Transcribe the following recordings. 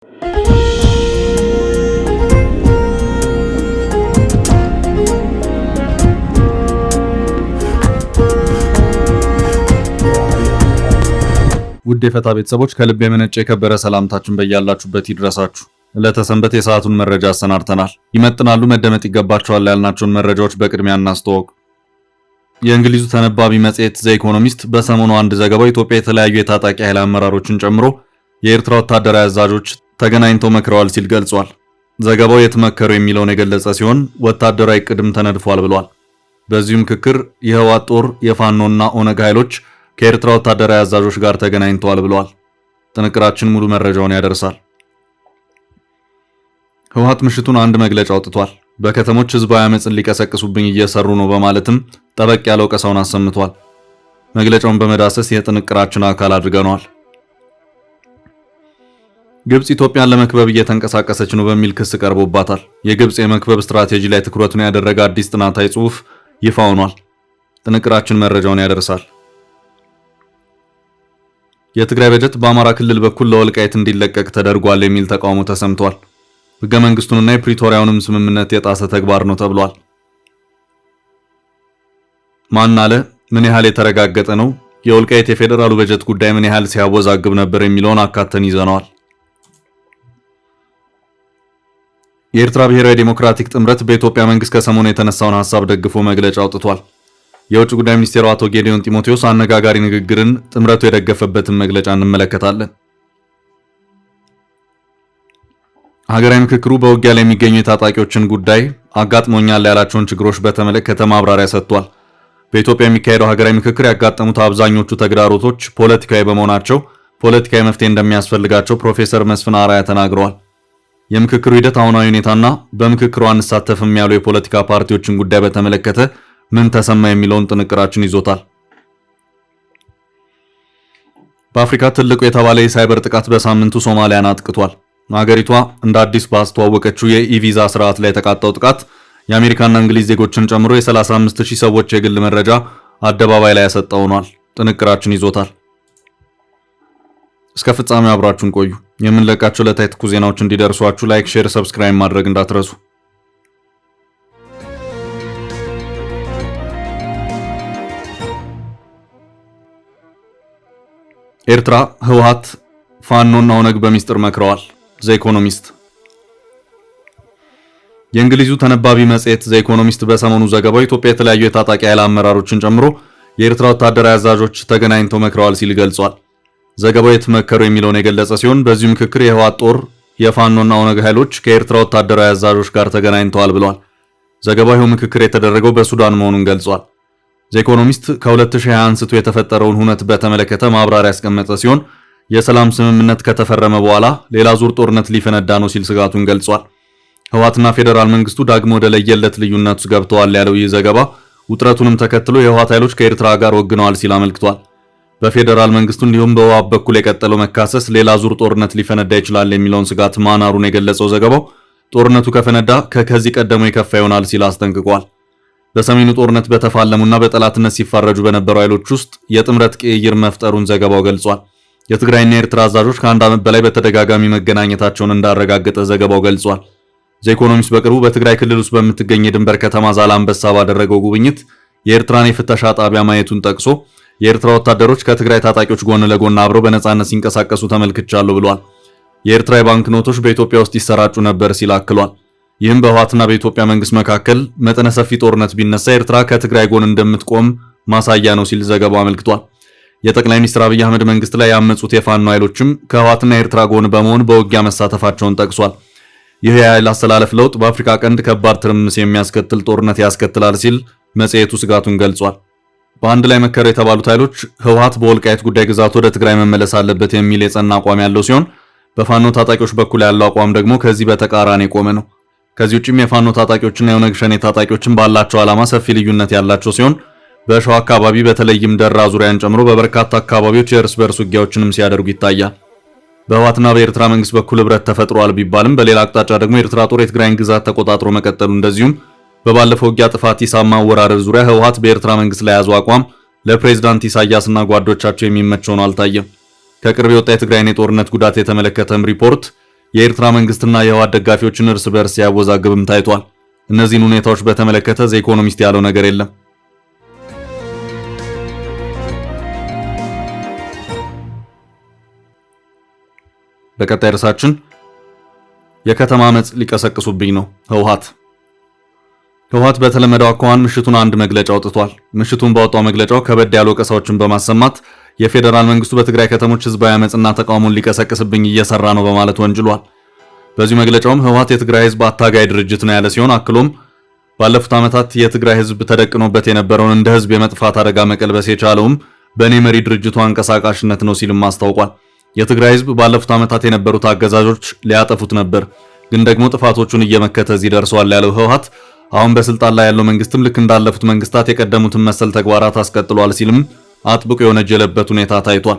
ውድ የፈታ ቤተሰቦች ከልብ የመነጨ የከበረ ሰላምታችን በያላችሁበት ይድረሳችሁ። ለተሰንበት የሰዓቱን መረጃ አሰናድተናል። ይመጥናሉ፣ መደመጥ ይገባቸዋል ያልናቸውን መረጃዎች በቅድሚያ እናስተዋወቅ። የእንግሊዙ ተነባቢ መጽሔት ዘ ኢኮኖሚስት በሰሞኑ አንድ ዘገባው ኢትዮጵያ የተለያዩ የታጣቂ ኃይል አመራሮችን ጨምሮ የኤርትራ ወታደራዊ አዛዦች ተገናኝተው መክረዋል ሲል ገልጿል። ዘገባው የተመከሩ የሚለውን የገለጸ ሲሆን ወታደራዊ ቅድም ተነድፏል ብሏል። በዚሁ ምክክር የህወሓት ጦር የፋኖና ኦነግ ኃይሎች ከኤርትራ ወታደራዊ አዛዦች ጋር ተገናኝተዋል ብለዋል። ጥንቅራችን ሙሉ መረጃውን ያደርሳል። ህወሓት ምሽቱን አንድ መግለጫ አውጥቷል። በከተሞች ህዝባዊ አመጽን ሊቀሰቅሱብኝ እየሰሩ ነው በማለትም ጠበቅ ያለ ወቀሳውን አሰምቷል። መግለጫውን በመዳሰስ የጥንቅራችን አካል አድርገነዋል። ግብጽ ኢትዮጵያን ለመክበብ እየተንቀሳቀሰች ነው በሚል ክስ ቀርቦባታል። የግብጽ የመክበብ ስትራቴጂ ላይ ትኩረቱን ያደረገ አዲስ ጥናታዊ ጽሑፍ ይፋ ሆኗል። ጥንቅራችን መረጃውን ያደርሳል። የትግራይ በጀት በአማራ ክልል በኩል ለወልቃይት እንዲለቀቅ ተደርጓል የሚል ተቃውሞ ተሰምቷል። ህገ መንግስቱንና የፕሪቶሪያውንም ስምምነት የጣሰ ተግባር ነው ተብሏል። ማን አለ? ምን ያህል የተረጋገጠ ነው? የወልቃይት የፌዴራሉ በጀት ጉዳይ ምን ያህል ሲያወዛግብ ነበር የሚለውን አካተን ይዘነዋል። የኤርትራ ብሔራዊ ዴሞክራቲክ ጥምረት በኢትዮጵያ መንግስት ከሰሞኑ የተነሳውን ሐሳብ ደግፎ መግለጫ አውጥቷል። የውጭ ጉዳይ ሚኒስቴሩ አቶ ጌዲዮን ጢሞቴዎስ አነጋጋሪ ንግግርን ጥምረቱ የደገፈበትን መግለጫ እንመለከታለን። ሀገራዊ ምክክሩ በውጊያ ላይ የሚገኙ የታጣቂዎችን ጉዳይ አጋጥሞኛል ያላቸውን ችግሮች በተመለከተ ማብራሪያ ሰጥቷል። በኢትዮጵያ የሚካሄደው ሀገራዊ ምክክር ያጋጠሙት አብዛኞቹ ተግዳሮቶች ፖለቲካዊ በመሆናቸው ፖለቲካዊ መፍትሄ እንደሚያስፈልጋቸው ፕሮፌሰር መስፍን አርአያ ተናግረዋል። የምክክሩ ሂደት አሁናዊ ሁኔታና በምክክሩ አንሳተፍም ያሉ የፖለቲካ ፓርቲዎችን ጉዳይ በተመለከተ ምን ተሰማ የሚለውን ጥንቅራችን ይዞታል። በአፍሪካ ትልቁ የተባለ የሳይበር ጥቃት በሳምንቱ ሶማሊያን አጥቅቷል። ሀገሪቷ እንደ አዲስ ባስተዋወቀችው የኢቪዛ ስርዓት ላይ የተቃጣው ጥቃት የአሜሪካና እንግሊዝ ዜጎችን ጨምሮ የ35000 ሰዎች የግል መረጃ አደባባይ ላይ ያሰጠው ሆኗል። ጥንቅራችን ይዞታል። እስከ ፍጻሜው አብራችሁን ቆዩ። የምንለቃቸው ዕለታዊ ትኩስ ዜናዎች እንዲደርሷችሁ ላይክ፣ ሼር፣ ሰብስክራይብ ማድረግ እንዳትረሱ። ኤርትራ፣ ህወሓት፣ ፋኖና ኦነግ በሚስጥር መክረዋል። ዘ ኢኮኖሚስት። የእንግሊዙ ተነባቢ መጽሔት ዘ ኢኮኖሚስት በሰሞኑ ዘገባው ኢትዮጵያ የተለያዩ የታጣቂ ኃይል አመራሮችን ጨምሮ የኤርትራ ወታደራዊ አዛዦች ተገናኝተው መክረዋል ሲል ገልጿል። ዘገባው የተመከሩ የሚለውን የገለጸ ሲሆን በዚሁ ምክክር የህወሓት ጦር የፋኖና ኦነግ ኃይሎች ከኤርትራ ወታደራዊ አዛዦች ጋር ተገናኝተዋል ብለዋል። ዘገባው ይኸው ምክክር የተደረገው በሱዳን መሆኑን ገልጿል። ዘ ኢኮኖሚስት ከ2020 አንስቶ የተፈጠረውን ሁነት በተመለከተ ማብራሪያ ያስቀመጠ ሲሆን የሰላም ስምምነት ከተፈረመ በኋላ ሌላ ዙር ጦርነት ሊፈነዳ ነው ሲል ስጋቱን ገልጿል። ህወሓትና ፌዴራል መንግስቱ ዳግሞ ወደ ለየለት ልዩነት ውስጥ ገብተዋል ያለው ይህ ዘገባ ውጥረቱንም ተከትሎ የህወሓት ኃይሎች ከኤርትራ ጋር ወግነዋል ሲል አመልክቷል። በፌዴራል መንግስቱ እንዲሁም በህወሓት በኩል የቀጠለው መካሰስ ሌላ ዙር ጦርነት ሊፈነዳ ይችላል የሚለውን ስጋት ማናሩን የገለጸው ዘገባው ጦርነቱ ከፈነዳ ከዚህ ቀደሙ የከፋ ይሆናል ሲል አስጠንቅቋል። በሰሜኑ ጦርነት በተፋለሙና በጠላትነት ሲፋረጁ በነበሩ ኃይሎች ውስጥ የጥምረት ቅይር መፍጠሩን ዘገባው ገልጿል። የትግራይና የኤርትራ አዛዦች ከአንድ ዓመት በላይ በተደጋጋሚ መገናኘታቸውን እንዳረጋገጠ ዘገባው ገልጿል። ዘ ኢኮኖሚስት በቅርቡ በትግራይ ክልል ውስጥ በምትገኝ የድንበር ከተማ ዛላንበሳ ባደረገው ጉብኝት የኤርትራን የፍተሻ ጣቢያ ማየቱን ጠቅሶ የኤርትራ ወታደሮች ከትግራይ ታጣቂዎች ጎን ለጎን አብረው በነጻነት ሲንቀሳቀሱ ተመልክቻለሁ ብሏል። የኤርትራ የባንክ ኖቶች በኢትዮጵያ ውስጥ ይሰራጩ ነበር ሲል አክሏል። ይህም በህወሓትና በኢትዮጵያ መንግስት መካከል መጠነ ሰፊ ጦርነት ቢነሳ ኤርትራ ከትግራይ ጎን እንደምትቆም ማሳያ ነው ሲል ዘገባው አመልክቷል። የጠቅላይ ሚኒስትር አብይ አህመድ መንግስት ላይ ያመጹት የፋኖ ኃይሎችም ከህወሓትና ኤርትራ ጎን በመሆን በውጊያ መሳተፋቸውን ጠቅሷል። ይህ የኃይል አስተላለፍ ለውጥ በአፍሪካ ቀንድ ከባድ ትርምስ የሚያስከትል ጦርነት ያስከትላል ሲል መጽሔቱ ስጋቱን ገልጿል። በአንድ ላይ መከሩ የተባሉት ኃይሎች ህወሓት በወልቃይት ጉዳይ ግዛት ወደ ትግራይ መመለስ አለበት የሚል የጸና አቋም ያለው ሲሆን በፋኖ ታጣቂዎች በኩል ያለው አቋም ደግሞ ከዚህ በተቃራኒ የቆመ ነው። ከዚህ ውጭም የፋኖ ታጣቂዎችና የኦነግ ሸኔ ታጣቂዎችን ባላቸው ዓላማ ሰፊ ልዩነት ያላቸው ሲሆን በሸዋ አካባቢ በተለይም ደራ ዙሪያን ጨምሮ በበርካታ አካባቢዎች የእርስ በርስ ውጊያዎችንም ሲያደርጉ ይታያል። በህወሓትና በኤርትራ መንግስት በኩል ህብረት ተፈጥሯል ቢባልም በሌላ አቅጣጫ ደግሞ የኤርትራ ጦር የትግራይን ግዛት ተቆጣጥሮ መቀጠሉ እንደዚሁም በባለፈው ውጊያ ጥፋት ኢሳማ አወራረድ ዙሪያ ህወሓት በኤርትራ መንግስት ላይ ያዘው አቋም ለፕሬዝዳንት ኢሳያስና ጓዶቻቸው የሚመች ሆኖ አልታየም። ከቅርብ የወጣ የትግራይን የጦርነት ጉዳት የተመለከተም ሪፖርት የኤርትራ መንግስትና የህወሓት ደጋፊዎችን እርስ በርስ ሲያወዛግብም ታይቷል። እነዚህን ሁኔታዎች በተመለከተ ዘ ኢኮኖሚስት ያለው ነገር የለም። በቀጣይ ርዕሳችን የከተማ አመጽ ሊቀሰቅሱብኝ ነው ህወሓት በተለመደው አኳኋን ምሽቱን አንድ መግለጫ አውጥቷል። ምሽቱን ባወጣው መግለጫው ከበድ ያሉ ወቀሳዎችን በማሰማት የፌዴራል መንግስቱ በትግራይ ከተሞች ህዝባዊ አመጽና ተቃውሞን ሊቀሰቅስብኝ እየሰራ ነው በማለት ወንጅሏል። በዚህ መግለጫውም ህወሓት የትግራይ ህዝብ አታጋይ ድርጅት ነው ያለ ሲሆን አክሎም ባለፉት ዓመታት የትግራይ ህዝብ ተደቅኖበት የነበረውን እንደ ህዝብ የመጥፋት አደጋ መቀልበስ የቻለውም በእኔ መሪ ድርጅቱ አንቀሳቃሽነት ነው ሲልም አስታውቋል። የትግራይ ህዝብ ባለፉት ዓመታት የነበሩት አገዛዞች ሊያጠፉት ነበር፣ ግን ደግሞ ጥፋቶቹን እየመከተ እዚህ ደርሷል ያለው ህወሓት አሁን በስልጣን ላይ ያለው መንግስትም ልክ እንዳለፉት መንግስታት የቀደሙትን መሰል ተግባራት አስቀጥሏል ሲልም አጥብቆ የወነጀለበት ሁኔታ ታይቷል።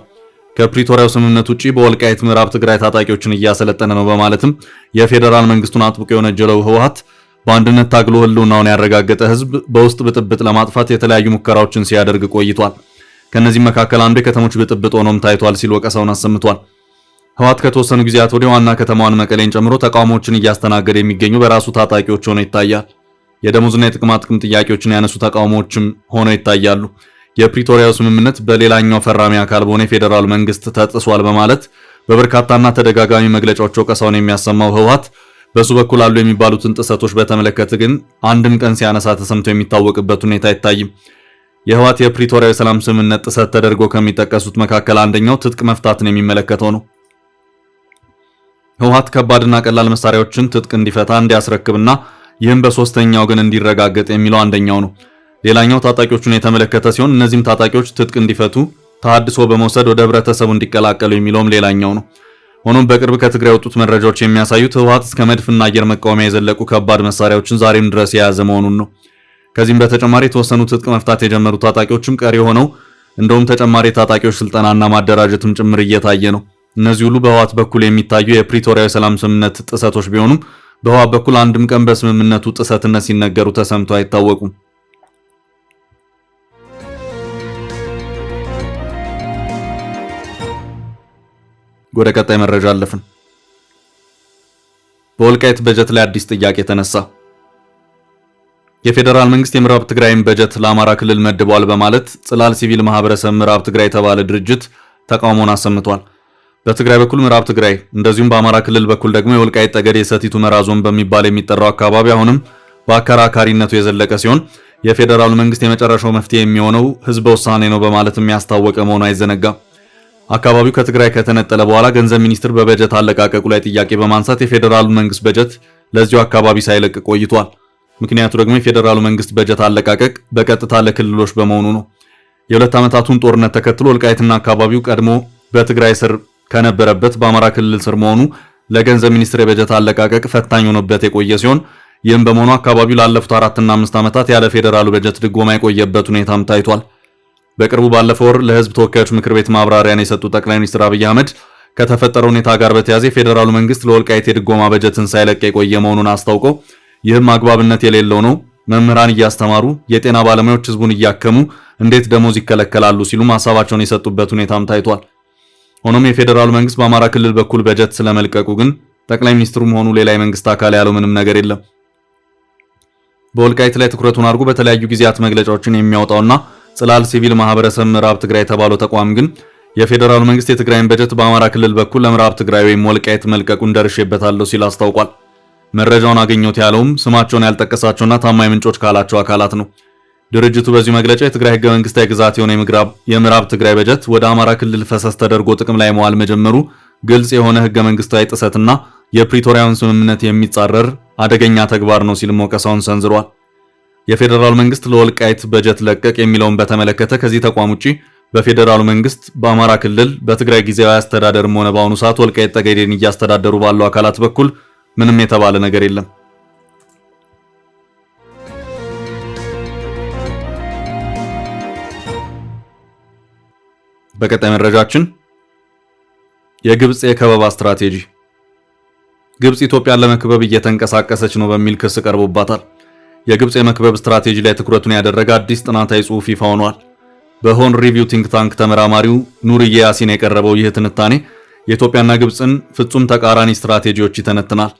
ከፕሪቶሪያው ስምምነት ውጪ በወልቃይት ምዕራብ ትግራይ ታጣቂዎችን እያሰለጠነ ነው በማለትም የፌዴራል መንግስቱን አጥብቆ የወነጀለው ህወሓት በአንድነት ታግሎ ህልውናውን ያረጋገጠ ህዝብ በውስጥ ብጥብጥ ለማጥፋት የተለያዩ ሙከራዎችን ሲያደርግ ቆይቷል። ከነዚህ መካከል አንዱ የከተሞች ብጥብጥ ሆኖም ታይቷል ሲል ወቀሳውን አሰምቷል። ህወሓት ከተወሰኑ ጊዜያት ወዲህ ዋና ከተማዋን መቀሌን ጨምሮ ተቃውሞዎችን እያስተናገደ የሚገኙ በራሱ ታጣቂዎች ሆኖ ይታያል። የደሞዝና የጥቅማ ጥቅም ጥያቄዎችን ያነሱ ተቃውሞዎችም ሆነው ይታያሉ። የፕሪቶሪያው ስምምነት በሌላኛው ፈራሚ አካል በሆነ የፌዴራል መንግስት ተጥሷል በማለት በበርካታና ተደጋጋሚ መግለጫዎች ወቀሳውን የሚያሰማው ህወሓት በሱ በኩል አሉ የሚባሉትን ጥሰቶች በተመለከተ ግን አንድም ቀን ሲያነሳ ተሰምቶ የሚታወቅበት ሁኔታ አይታይም። የህወሓት የፕሪቶሪያው ሰላም ስምምነት ጥሰት ተደርጎ ከሚጠቀሱት መካከል አንደኛው ትጥቅ መፍታትን የሚመለከተው ነው። ህወሓት ከባድና ቀላል መሳሪያዎችን ትጥቅ እንዲፈታ እንዲያስረክብና ይህም በሶስተኛው ግን እንዲረጋገጥ የሚለው አንደኛው ነው። ሌላኛው ታጣቂዎቹን የተመለከተ ሲሆን እነዚህም ታጣቂዎች ትጥቅ እንዲፈቱ ተሐድሶ በመውሰድ ወደ ህብረተሰቡ እንዲቀላቀሉ የሚለውም ሌላኛው ነው። ሆኖም በቅርብ ከትግራይ የወጡት መረጃዎች የሚያሳዩት ህወሓት እስከ መድፍና አየር መቃወሚያ የዘለቁ ከባድ መሳሪያዎችን ዛሬም ድረስ የያዘ መሆኑን ነው። ከዚህም በተጨማሪ የተወሰኑ ትጥቅ መፍታት የጀመሩ ታጣቂዎችም ቀሪ ሆነው እንደውም ተጨማሪ ታጣቂዎች ስልጠናና ማደራጀትም ጭምር እየታየ ነው። እነዚህ ሁሉ በህወሓት በኩል የሚታዩ የፕሪቶሪያው የሰላም ስምምነት ጥሰቶች ቢሆኑም በህወሓት በኩል አንድም ቀን በስምምነቱ ጥሰትነት ሲነገሩ ተሰምተው አይታወቁም። ወደ ቀጣይ መረጃ አለፍን። በወልቃይት በጀት ላይ አዲስ ጥያቄ ተነሳ። የፌዴራል መንግስት የምዕራብ ትግራይን በጀት ለአማራ ክልል መድቧል በማለት ጽላል ሲቪል ማህበረሰብ ምዕራብ ትግራይ የተባለ ድርጅት ተቃውሞን አሰምቷል። በትግራይ በኩል ምዕራብ ትግራይ እንደዚሁም በአማራ ክልል በኩል ደግሞ የወልቃይት ጠገዴ ሰቲት ሁመራ ዞን በሚባል የሚጠራው አካባቢ አሁንም በአከራካሪነቱ የዘለቀ ሲሆን የፌዴራሉ መንግስት የመጨረሻው መፍትሄ የሚሆነው ህዝበ ውሳኔ ነው በማለትም ያስታወቀ መሆኑ አይዘነጋም። አካባቢው ከትግራይ ከተነጠለ በኋላ ገንዘብ ሚኒስትር በበጀት አለቃቀቁ ላይ ጥያቄ በማንሳት የፌዴራሉ መንግስት በጀት ለዚሁ አካባቢ ሳይለቅ ቆይቷል። ምክንያቱ ደግሞ የፌዴራሉ መንግስት በጀት አለቃቀቅ በቀጥታ ለክልሎች በመሆኑ ነው። የሁለት ዓመታቱን ጦርነት ተከትሎ ወልቃይትና አካባቢው ቀድሞ በትግራይ ስር ከነበረበት በአማራ ክልል ስር መሆኑ ለገንዘብ ሚኒስትር የበጀት አለቃቀቅ ፈታኝ ሆኖበት የቆየ ሲሆን ይህም በመሆኑ አካባቢው ላለፉት 4 እና 5 ዓመታት ያለ ፌዴራሉ በጀት ድጎማ የቆየበት ሁኔታም ታይቷል። በቅርቡ ባለፈው ወር ለህዝብ ተወካዮች ምክር ቤት ማብራሪያን የሰጡት ጠቅላይ ሚኒስትር አብይ አህመድ ከተፈጠረው ሁኔታ ጋር በተያያዘ የፌዴራሉ መንግስት ለወልቃይት የድጎማ በጀትን ሳይለቅ የቆየ መሆኑን አስታውቀው ይህም አግባብነት የሌለው ነው፣ መምህራን እያስተማሩ የጤና ባለሙያዎች ህዝቡን እያከሙ እንዴት ደሞዝ ይከለከላሉ ሲሉ ሐሳባቸውን የሰጡበት ሁኔታም ታይቷል። ሆኖም የፌዴራሉ መንግስት በአማራ ክልል በኩል በጀት ስለመልቀቁ ግን ጠቅላይ ሚኒስትሩም ሆኑ ሌላ የመንግስት አካል ያለው ምንም ነገር የለም። በወልቃይት ላይ ትኩረቱን አድርጎ በተለያዩ ጊዜያት መግለጫዎችን የሚያወጣውና ጽላል ሲቪል ማህበረሰብ ምዕራብ ትግራይ የተባለው ተቋም ግን የፌዴራሉ መንግስት የትግራይን በጀት በአማራ ክልል በኩል ለምዕራብ ትግራይ ወይም ወልቃይት መልቀቁን ደርሼበታለሁ ሲል አስታውቋል። መረጃውን አገኘሁት ያለውም ስማቸውን ያልጠቀሳቸውና ታማኝ ምንጮች ካላቸው አካላት ነው። ድርጅቱ በዚህ መግለጫ የትግራይ ህገ መንግስታዊ ግዛት የሆነ የምዕራብ ትግራይ በጀት ወደ አማራ ክልል ፈሰስ ተደርጎ ጥቅም ላይ መዋል መጀመሩ ግልጽ የሆነ ህገ መንግስታዊ ጥሰትና የፕሪቶሪያውን ስምምነት የሚጻረር አደገኛ ተግባር ነው ሲል ወቀሳውን ሰንዝሯል። የፌዴራል መንግስት ለወልቃይት በጀት ለቀቅ የሚለውን በተመለከተ ከዚህ ተቋም ውጪ በፌዴራሉ መንግስት በአማራ ክልል በትግራይ ጊዜያዊ አስተዳደርም ሆነ በአሁኑ ሰዓት ወልቃይት ጠገዴን እያስተዳደሩ ባለው አካላት በኩል ምንም የተባለ ነገር የለም። በቀጣይ መረጃችን የግብጽ የከበባ ስትራቴጂ። ግብጽ ኢትዮጵያን ለመክበብ እየተንቀሳቀሰች ነው በሚል ክስ ቀርቦባታል። የግብጽ የመክበብ ስትራቴጂ ላይ ትኩረቱን ያደረገ አዲስ ጥናታዊ ጽሑፍ ይፋ ሆኗል። በሆርን ሪቪው ቲንክ ታንክ ተመራማሪው ኑርዬ ያሲን የቀረበው ይህ ትንታኔ የኢትዮጵያና ግብፅን ፍጹም ተቃራኒ ስትራቴጂዎች ይተነትናል።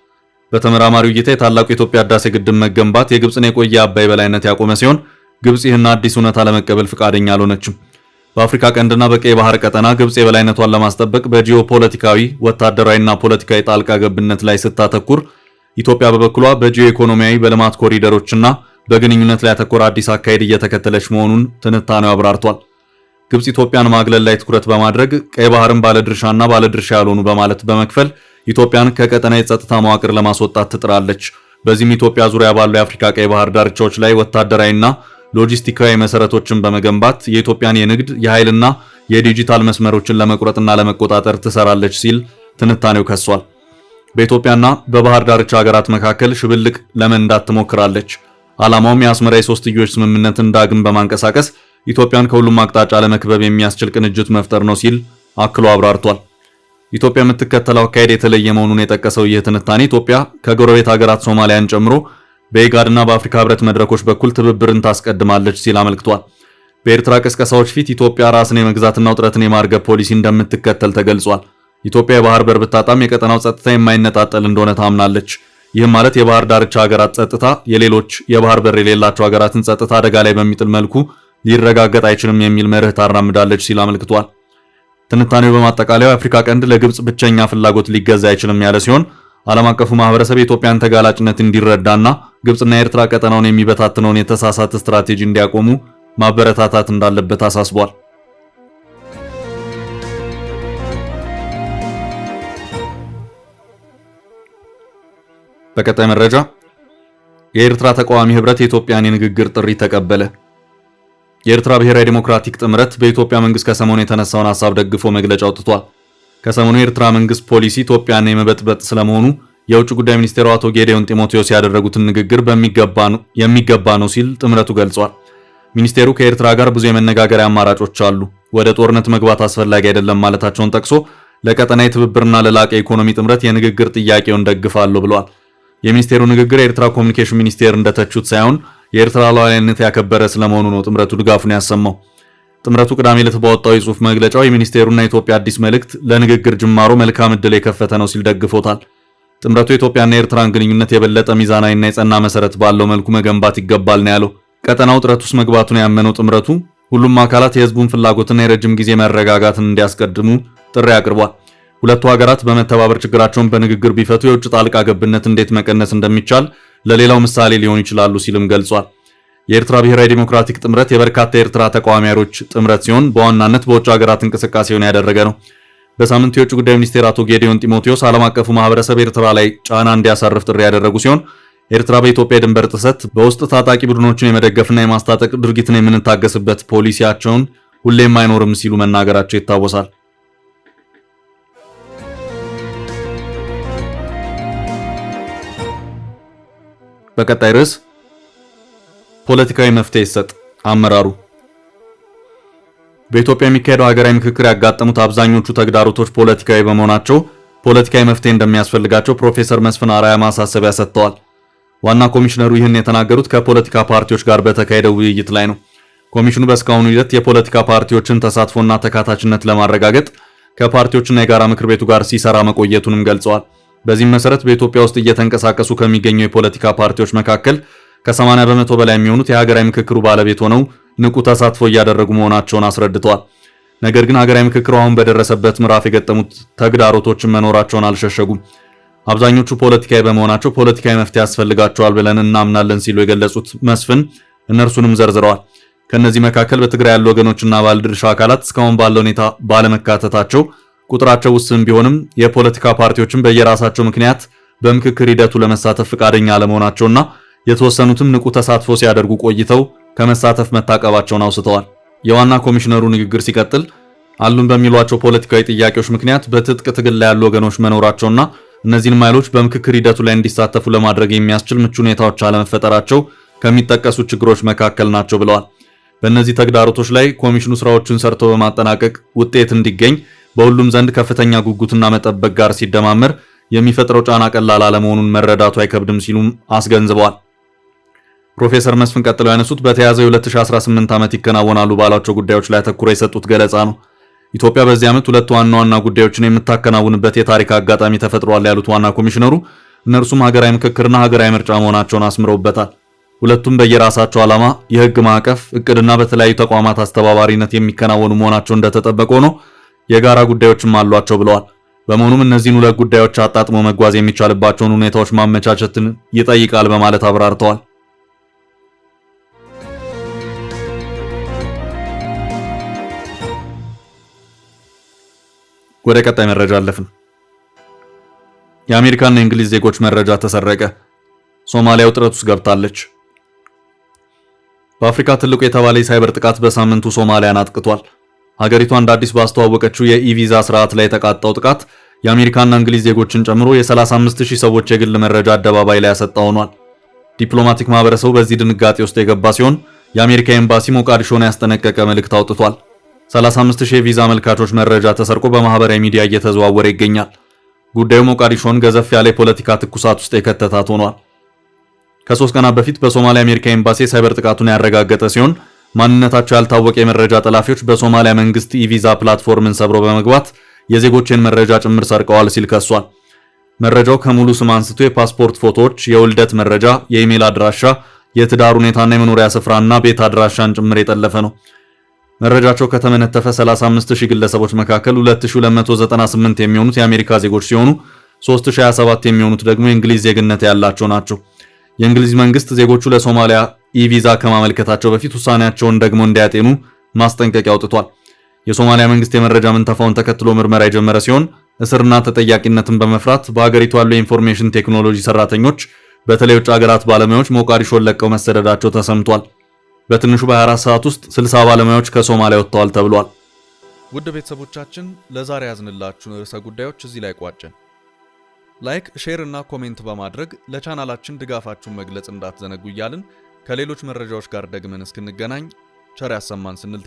በተመራማሪው እይታ የታላቁ የኢትዮጵያ ህዳሴ ግድብ መገንባት የግብፅን የቆየ አባይ በላይነት ያቆመ ሲሆን ግብፅ ይህን አዲስ እውነታ ለመቀበል ፈቃደኛ አልሆነችም። በአፍሪካ ቀንድና በቀይ ባህር ቀጠና ግብፅ የበላይነቷን ለማስጠበቅ በጂኦፖለቲካዊ ወታደራዊና ፖለቲካዊ ጣልቃ ገብነት ላይ ስታተኩር፣ ኢትዮጵያ በበኩሏ በጂኦ ኢኮኖሚያዊ በልማት ኮሪደሮችና በግንኙነት ላይ ያተኮረ አዲስ አካሄድ እየተከተለች መሆኑን ትንታኔው አብራርቷል። ግብፅ ኢትዮጵያን ማግለል ላይ ትኩረት በማድረግ ቀይ ባህርን ባለድርሻና ባለድርሻ ያልሆኑ በማለት በመክፈል ኢትዮጵያን ከቀጠና የጸጥታ መዋቅር ለማስወጣት ትጥራለች። በዚህም ኢትዮጵያ ዙሪያ ባሉ የአፍሪካ ቀይ ባህር ዳርቻዎች ላይ ወታደራዊና ሎጂስቲካዊ መሰረቶችን በመገንባት የኢትዮጵያን የንግድ የኃይልና የዲጂታል መስመሮችን ለመቁረጥና ለመቆጣጠር ትሰራለች ሲል ትንታኔው ከሷል። በኢትዮጵያና በባህር ዳርቻ ሀገራት መካከል ሽብልቅ ለመንዳት ትሞክራለች። ዓላማውም የአስመራ የሶስትዮሽ ስምምነትን ዳግም በማንቀሳቀስ ኢትዮጵያን ከሁሉም አቅጣጫ ለመክበብ የሚያስችል ቅንጅት መፍጠር ነው ሲል አክሎ አብራርቷል። ኢትዮጵያ የምትከተለው አካሄድ የተለየ መሆኑን የጠቀሰው ይህ ትንታኔ ኢትዮጵያ ከጎረቤት ሀገራት ሶማሊያን ጨምሮ በኢጋድና በአፍሪካ ህብረት መድረኮች በኩል ትብብርን ታስቀድማለች ሲል አመልክቷል። በኤርትራ ቅስቀሳዎች ፊት ኢትዮጵያ ራስን የመግዛትና ውጥረትን የማርገብ ፖሊሲ እንደምትከተል ተገልጿል። ኢትዮጵያ የባህር በር ብታጣም የቀጠናው ጸጥታ የማይነጣጠል እንደሆነ ታምናለች። ይህም ማለት የባህር ዳርቻ ሀገራት ጸጥታ የሌሎች የባህር በር የሌላቸው ሀገራትን ጸጥታ አደጋ ላይ በሚጥል መልኩ ሊረጋገጥ አይችልም የሚል መርህ ታራምዳለች ሲል አመልክቷል። ትንታኔው በማጠቃለያው የአፍሪካ ቀንድ ለግብፅ ብቸኛ ፍላጎት ሊገዛ አይችልም ያለ ሲሆን ዓለም አቀፉ ማህበረሰብ የኢትዮጵያን ተጋላጭነት እንዲረዳና ግብፅና ኤርትራ ቀጠናውን የሚበታትነውን የተሳሳተ ስትራቴጂ እንዲያቆሙ ማበረታታት እንዳለበት አሳስቧል። በቀጣይ መረጃ የኤርትራ ተቃዋሚ ህብረት የኢትዮጵያን የንግግር ጥሪ ተቀበለ። የኤርትራ ብሔራዊ ዲሞክራቲክ ጥምረት በኢትዮጵያ መንግስት ከሰሞኑ የተነሳውን ሐሳብ ደግፎ መግለጫ አውጥቷል። ከሰሞኑ የኤርትራ መንግስት ፖሊሲ ኢትዮጵያን የመበጥበጥ ስለመሆኑ የውጭ ጉዳይ ሚኒስቴሩ አቶ ጌዲዮን ጢሞቴዎስ ያደረጉትን ንግግር የሚገባ ነው ሲል ጥምረቱ ገልጿል። ሚኒስቴሩ ከኤርትራ ጋር ብዙ የመነጋገሪያ አማራጮች አሉ፣ ወደ ጦርነት መግባት አስፈላጊ አይደለም ማለታቸውን ጠቅሶ ለቀጠናዊ ትብብርና ለላቀ ኢኮኖሚ ጥምረት የንግግር ጥያቄውን ደግፋለሁ ብለዋል። የሚኒስቴሩ ንግግር የኤርትራ ኮሚኒኬሽን ሚኒስቴር እንደተቹት ሳይሆን የኤርትራ ሉዓላዊነት ያከበረ ስለመሆኑ ነው ጥምረቱ ድጋፉን ያሰማው። ጥምረቱ ቅዳሜ ዕለት ባወጣው የጽሑፍ መግለጫው የሚኒስቴሩና የኢትዮጵያ አዲስ መልእክት ለንግግር ጅማሮ መልካም ዕድል የከፈተ ነው ሲል ደግፎታል። ጥምረቱ የኢትዮጵያና የኤርትራን ግንኙነት የበለጠ ሚዛናዊና የጸና መሰረት ባለው መልኩ መገንባት ይገባል ነው ያለው። ቀጠናው ውጥረት ውስጥ መግባቱን ያመነው ጥምረቱ ሁሉም አካላት የህዝቡን ፍላጎትና የረጅም ጊዜ መረጋጋትን እንዲያስቀድሙ ጥሪ አቅርቧል። ሁለቱ ሀገራት በመተባበር ችግራቸውን በንግግር ቢፈቱ የውጭ ጣልቃ ገብነት እንዴት መቀነስ እንደሚቻል ለሌላው ምሳሌ ሊሆኑ ይችላሉ ሲልም ገልጿል። የኤርትራ ብሔራዊ ዲሞክራቲክ ጥምረት የበርካታ የኤርትራ ተቃዋሚ ኃይሎች ጥምረት ሲሆን በዋናነት በውጭ ሀገራት እንቅስቃሴውን ያደረገ ነው። በሳምንቱ የውጭ ጉዳይ ሚኒስቴር አቶ ጌዲዮን ጢሞቴዎስ ዓለም አቀፉ ማህበረሰብ ኤርትራ ላይ ጫና እንዲያሳርፍ ጥሪ ያደረጉ ሲሆን ኤርትራ በኢትዮጵያ የድንበር ጥሰት በውስጥ ታጣቂ ቡድኖችን የመደገፍና የማስታጠቅ ድርጊትን የምንታገስበት ፖሊሲያቸውን ሁሌም አይኖርም ሲሉ መናገራቸው ይታወሳል። በቀጣይ ርዕስ ፖለቲካዊ መፍትሄ ይሰጥ አመራሩ። በኢትዮጵያ የሚካሄደው ሀገራዊ ምክክር ያጋጠሙት አብዛኞቹ ተግዳሮቶች ፖለቲካዊ በመሆናቸው ፖለቲካዊ መፍትሄ እንደሚያስፈልጋቸው ፕሮፌሰር መስፍን አርአያ ማሳሰቢያ ሰጥተዋል። ዋና ኮሚሽነሩ ይህን የተናገሩት ከፖለቲካ ፓርቲዎች ጋር በተካሄደው ውይይት ላይ ነው። ኮሚሽኑ በእስካሁኑ ሂደት የፖለቲካ ፓርቲዎችን ተሳትፎና ተካታችነት ለማረጋገጥ ከፓርቲዎችና የጋራ ምክር ቤቱ ጋር ሲሰራ መቆየቱንም ገልጸዋል። በዚህም መሰረት በኢትዮጵያ ውስጥ እየተንቀሳቀሱ ከሚገኙ የፖለቲካ ፓርቲዎች መካከል ከ80 በመቶ በላይ የሚሆኑት የሀገራዊ ምክክሩ ባለቤት ሆነው ንቁ ተሳትፎ እያደረጉ መሆናቸውን አስረድተዋል። ነገር ግን ሀገራዊ ምክክሩ አሁን በደረሰበት ምዕራፍ የገጠሙት ተግዳሮቶችን መኖራቸውን አልሸሸጉም። አብዛኞቹ ፖለቲካዊ በመሆናቸው ፖለቲካዊ መፍትሄ ያስፈልጋቸዋል ብለን እናምናለን ሲሉ የገለጹት መስፍን እነርሱንም ዘርዝረዋል። ከነዚህ መካከል በትግራይ ያሉ ወገኖችና ባለድርሻ አካላት እስካሁን ባለው ሁኔታ ባለመካተታቸው ቁጥራቸው ውስን ቢሆንም የፖለቲካ ፓርቲዎችን በየራሳቸው ምክንያት በምክክር ሂደቱ ለመሳተፍ ፈቃደኛ አለመሆናቸውና የተወሰኑትም ንቁ ተሳትፎ ሲያደርጉ ቆይተው ከመሳተፍ መታቀባቸውን አውስተዋል። የዋና ኮሚሽነሩ ንግግር ሲቀጥል አሉን በሚሏቸው ፖለቲካዊ ጥያቄዎች ምክንያት በትጥቅ ትግል ላይ ያሉ ወገኖች መኖራቸውና እነዚህን ኃይሎች በምክክር ሂደቱ ላይ እንዲሳተፉ ለማድረግ የሚያስችል ምቹ ሁኔታዎች አለመፈጠራቸው ከሚጠቀሱ ችግሮች መካከል ናቸው ብለዋል። በእነዚህ ተግዳሮቶች ላይ ኮሚሽኑ ስራዎችን ሰርቶ በማጠናቀቅ ውጤት እንዲገኝ በሁሉም ዘንድ ከፍተኛ ጉጉትና መጠበቅ ጋር ሲደማመር የሚፈጥረው ጫና ቀላል አለመሆኑን መረዳቱ አይከብድም ሲሉም አስገንዝበዋል። ፕሮፌሰር መስፍን ቀጥለው ያነሱት በተያዘው የ2018 ዓመት ይከናወናሉ ባሏቸው ጉዳዮች ላይ አተኩረው የሰጡት ገለጻ ነው። ኢትዮጵያ በዚህ ዓመት ሁለት ዋና ዋና ጉዳዮችን የምታከናውንበት የታሪክ አጋጣሚ ተፈጥሯል ያሉት ዋና ኮሚሽነሩ እነርሱም ሀገራዊ ምክክርና ሀገራዊ ምርጫ መሆናቸውን አስምረውበታል። ሁለቱም በየራሳቸው ዓላማ፣ የህግ ማዕቀፍ፣ እቅድና በተለያዩ ተቋማት አስተባባሪነት የሚከናወኑ መሆናቸው እንደተጠበቀ ሆኖ የጋራ ጉዳዮችም አሏቸው ብለዋል። በመሆኑም እነዚህን ሁለት ጉዳዮች አጣጥሞ መጓዝ የሚቻልባቸውን ሁኔታዎች ማመቻቸትን ይጠይቃል በማለት አብራርተዋል። ወደ ቀጣይ መረጃ አለፍን። የአሜሪካና የእንግሊዝ ዜጎች መረጃ ተሰረቀ። ሶማሊያ ውጥረት ውስጥ ገብታለች። በአፍሪካ ትልቁ የተባለ የሳይበር ጥቃት በሳምንቱ ሶማሊያን አጥቅቷል። ሀገሪቷ እንደ አዲስ ባስተዋወቀችው የኢቪዛ ስርዓት ላይ የተቃጣው ጥቃት የአሜሪካና እንግሊዝ ዜጎችን ጨምሮ የ35000 ሰዎች የግል መረጃ አደባባይ ላይ ያሰጣ ሆኗል። ዲፕሎማቲክ ማህበረሰቡ በዚህ ድንጋጤ ውስጥ የገባ ሲሆን የአሜሪካ ኤምባሲ ሞቃዲሾን ያስጠነቀቀ መልእክት አውጥቷል። 35000 የቪዛ አመልካቾች መረጃ ተሰርቆ በማህበራዊ ሚዲያ እየተዘዋወረ ይገኛል። ጉዳዩ ሞቃዲሾን ገዘፍ ያለ የፖለቲካ ትኩሳት ውስጥ የከተታት ሆኗል። ከ3 ቀናት በፊት በሶማሊያ አሜሪካ ኤምባሲ ሳይበር ጥቃቱን ያረጋገጠ ሲሆን ማንነታቸው ያልታወቀ የመረጃ ጠላፊዎች በሶማሊያ መንግስት ኢቪዛ ፕላትፎርምን ሰብረው በመግባት የዜጎችን መረጃ ጭምር ሰርቀዋል ሲል ከሷል። መረጃው ከሙሉ ስም አንስቶ የፓስፖርት ፎቶዎች፣ የውልደት መረጃ፣ የኢሜል አድራሻ፣ የትዳር ሁኔታና የመኖሪያ ስፍራና ቤት አድራሻን ጭምር የጠለፈ ነው። መረጃቸው ከተመነተፈ 35000 ግለሰቦች መካከል 2298 የሚሆኑት የአሜሪካ ዜጎች ሲሆኑ 3027 የሚሆኑት ደግሞ የእንግሊዝ ዜግነት ያላቸው ናቸው። የእንግሊዝ መንግስት ዜጎቹ ለሶማሊያ ኢቪዛ ከማመልከታቸው በፊት ውሳኔያቸውን ደግሞ እንዲያጤኑ ማስጠንቀቂያ አውጥቷል። የሶማሊያ መንግስት የመረጃ ምንተፋውን ተከትሎ ምርመራ የጀመረ ሲሆን እስርና ተጠያቂነትን በመፍራት በሀገሪቱ ያሉ የኢንፎርሜሽን ቴክኖሎጂ ሰራተኞች በተለይ ውጭ ሀገራት ባለሙያዎች ሞቃዲሾን ለቀው መሰደዳቸው ተሰምቷል። በትንሹ በ24 ሰዓት ውስጥ 60 ባለሙያዎች ከሶማሊያ ወጥተዋል ተብሏል። ውድ ቤተሰቦቻችን ለዛሬ ያዝንላችሁ ርዕሰ ጉዳዮች እዚህ ላይ ቋጨን። ላይክ፣ ሼር እና ኮሜንት በማድረግ ለቻናላችን ድጋፋችሁን መግለጽ እንዳትዘነጉ እያልን ከሌሎች መረጃዎች ጋር ደግመን እስክንገናኝ ቸር ያሰማን ስንል